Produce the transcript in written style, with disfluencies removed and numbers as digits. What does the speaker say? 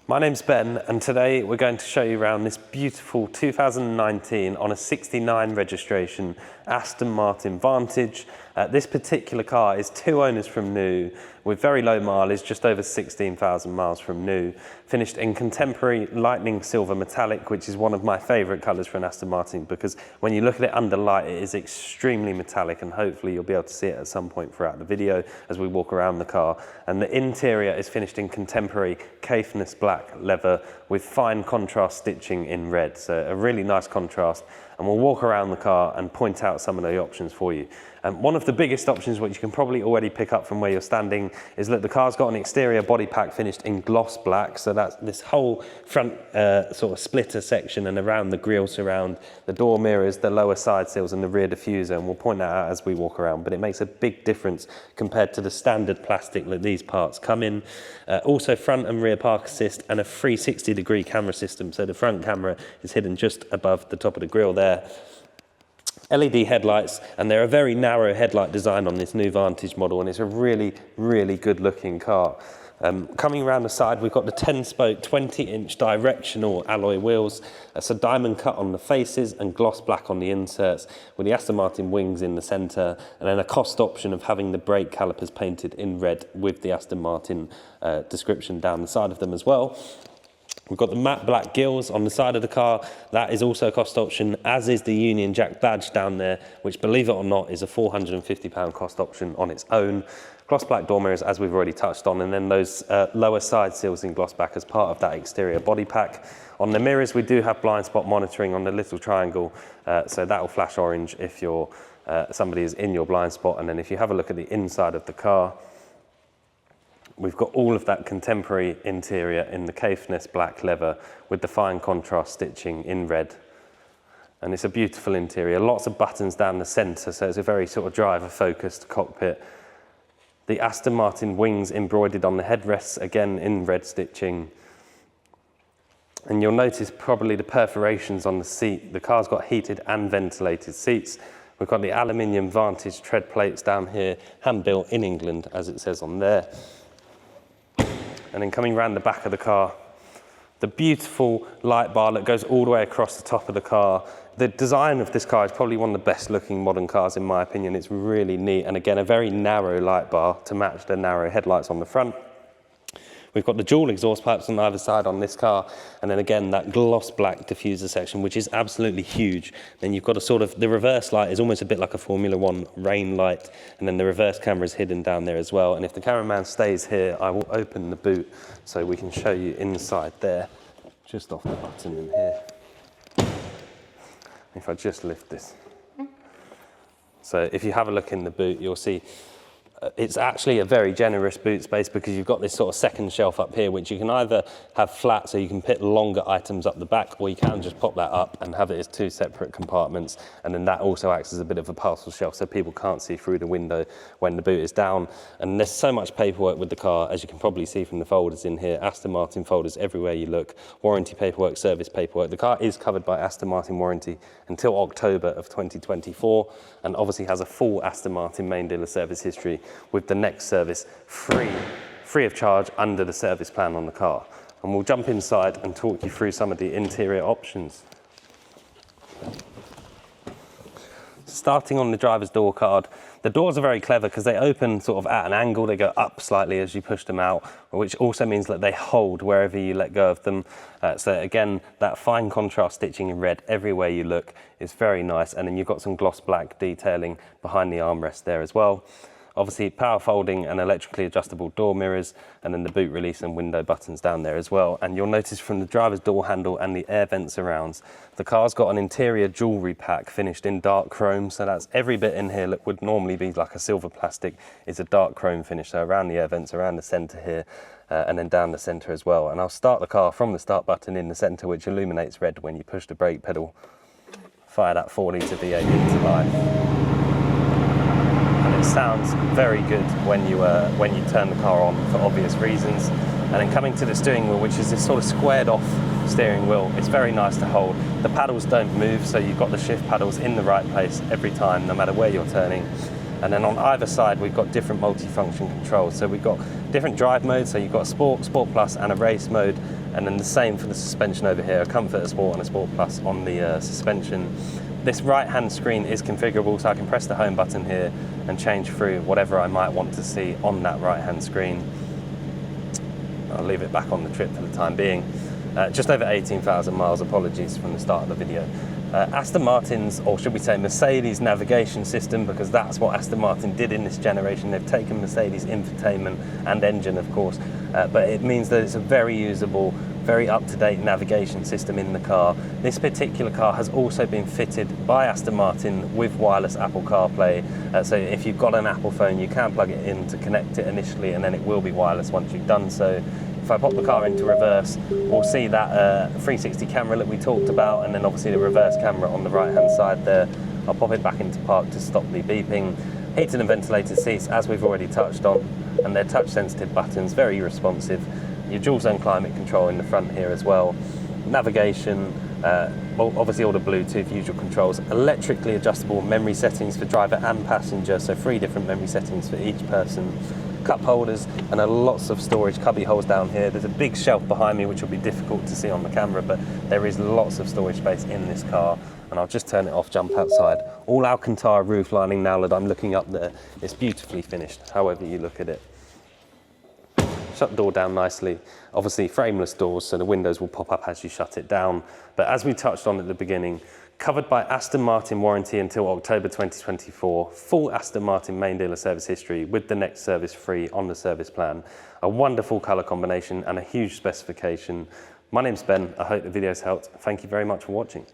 My name's Ben, and today we're going to show you around this beautiful 2019 on a 69 registration Aston Martin Vantage. This particular car is 2 owners from new with very low mileage, just over 16,000 miles from new, finished in contemporary lightning silver metallic, which is one of my favourite colours for an Aston Martin because when you look at it under light, it is extremely metallic, and hopefully you'll be able to see it at some point throughout the video as we walk around the car. And the interior is finished in contemporary Caithness black leather with fine contrast stitching in red, so a really nice contrast. And we'll walk around the car and point out some of the options for you. One of the biggest options, which you can probably already pick up from where you're standing, is that the car's got an exterior body pack finished in gloss black, so that's this whole front sort of splitter section and around the grille surround, the door mirrors, the lower side sills and the rear diffuser, and we'll point that out as we walk around, but it makes a big difference compared to the standard plastic that these parts come in. Also front and rear park assist and a 360-degree camera system, so the front camera is hidden just above the top of the grille there. LED headlights, and they're a very narrow headlight design on this new Vantage model, and it's a really, really good looking car. Coming around the side, we've got the 10-spoke, 20-inch directional alloy wheels. That's a diamond cut on the faces and gloss black on the inserts, with the Aston Martin wings in the centre, and then a cost option of having the brake calipers painted in red with the Aston Martin description down the side of them as well. We've got the matte black gills on the side of the car. That is also a cost option, as is the Union Jack badge down there, which, believe it or not, is a £450 cost option on its own. Gloss black door mirrors, as we've already touched on, and then those lower side sills in gloss black as part of that exterior body pack. On the mirrors, we do have blind spot monitoring on the little triangle, so that will flash orange if you're, somebody is in your blind spot. And then if you have a look at the inside of the car, we've got all of that contemporary interior in the Caithness black leather with the fine contrast stitching in red. And it's a beautiful interior, lots of buttons down the centre, so it's a very sort of driver-focused cockpit. The Aston Martin wings embroidered on the headrests, again in red stitching. And you'll notice probably the perforations on the seat. The car's got heated and ventilated seats. We've got the aluminium Vantage tread plates down here, hand-built in England, as it says on there. And then coming around the back of the car, the beautiful light bar that goes all the way across the top of the car. The design of this car is probably one of the best looking modern cars in my opinion. It's really neat, and again a very narrow light bar to match the narrow headlights on the front. We've got the dual exhaust pipes on either side on this car, and then again that gloss black diffuser section, which is absolutely huge. Then you've got a sort of, the reverse light is almost a bit like a Formula One rain light, and then the reverse camera is hidden down there as well. And if the cameraman stays here, I will open the boot so we can show you inside there, just off the button in here. If I just lift this. So if you have a look in the boot, you'll see it's actually a very generous boot space because you've got this sort of second shelf up here, which you can either have flat so you can put longer items up the back, or you can just pop that up and have it as 2 separate compartments. And then that also acts as a bit of a parcel shelf so people can't see through the window when the boot is down. And there's so much paperwork with the car, as you can probably see from the folders in here. Aston Martin folders everywhere you look, warranty paperwork, service paperwork. The car is covered by Aston Martin warranty until October of 2024, and obviously has a full Aston Martin main dealer service history, with the next service free of charge under the service plan on the car. And we'll jump inside and talk you through some of the interior options. Starting on the driver's door card, the doors are very clever because they open sort of at an angle. They go up slightly as you push them out, which also means that they hold wherever you let go of them. So again, that fine contrast stitching in red everywhere you look is very nice. And then you've got some gloss black detailing behind the armrest there as well. Obviously power folding and electrically adjustable door mirrors, and then the boot release and window buttons down there as well. And you'll notice from the driver's door handle and the air vent surrounds, the car's got an interior jewellery pack finished in dark chrome, so that's every bit in here that would normally be like a silver plastic is a dark chrome finish, so around the air vents, around the centre here, and then down the centre as well. And I'll start the car from the start button in the centre, which illuminates red when you push the brake pedal. Fire that 4-litre V8 into life. Sounds very good when you turn the car on for obvious reasons. And then coming to the steering wheel, which is this sort of squared off steering wheel, it's very nice to hold. The paddles don't move, so you've got the shift paddles in the right place every time, no matter where you're turning. And then on either side, we've got different multi-function controls. So we've got different drive modes. So you've got a Sport, Sport Plus, and a race mode. And then the same for the suspension over here, a Comfort, a Sport, and a Sport Plus on the suspension. This right-hand screen is configurable, so I can press the home button here and change through whatever I might want to see on that right-hand screen. I'll leave it back on the trip for the time being. Just over 18,000 miles, apologies from the start of the video. Aston Martin's, or should we say Mercedes navigation system, because that's what Aston Martin did in this generation. They've taken Mercedes infotainment and engine, of course, but it means that it's a very usable, very up-to-date navigation system in the car. This particular car has also been fitted by Aston Martin with wireless Apple CarPlay. So if you've got an Apple phone, you can plug it in to connect it initially, and then it will be wireless once you've done so. If I pop the car into reverse, we'll see that 360 camera that we talked about, and then obviously the reverse camera on the right-hand side there. I'll pop it back into park to stop the beeping. Heated and ventilated seats, as we've already touched on, and they're touch-sensitive buttons, very responsive. Your dual zone climate control in the front here as well. Navigation, obviously all the Bluetooth usual controls. Electrically adjustable memory settings for driver and passenger, so 3 different memory settings for each person. Cup holders and lots of storage cubby holes down here. There's a big shelf behind me which will be difficult to see on the camera, but there is lots of storage space in this car. And I'll just turn it off, jump outside. All Alcantara roof lining now that I'm looking up there. It's beautifully finished, however you look at it. Shut the door down nicely. Obviously frameless doors, so the windows will pop up as you shut it down. But as we touched on at the beginning, covered by Aston Martin warranty until October 2024, full Aston Martin main dealer service history with the next service free on the service plan. A wonderful colour combination and a huge specification. My name's Ben, I hope the video's helped. Thank you very much for watching.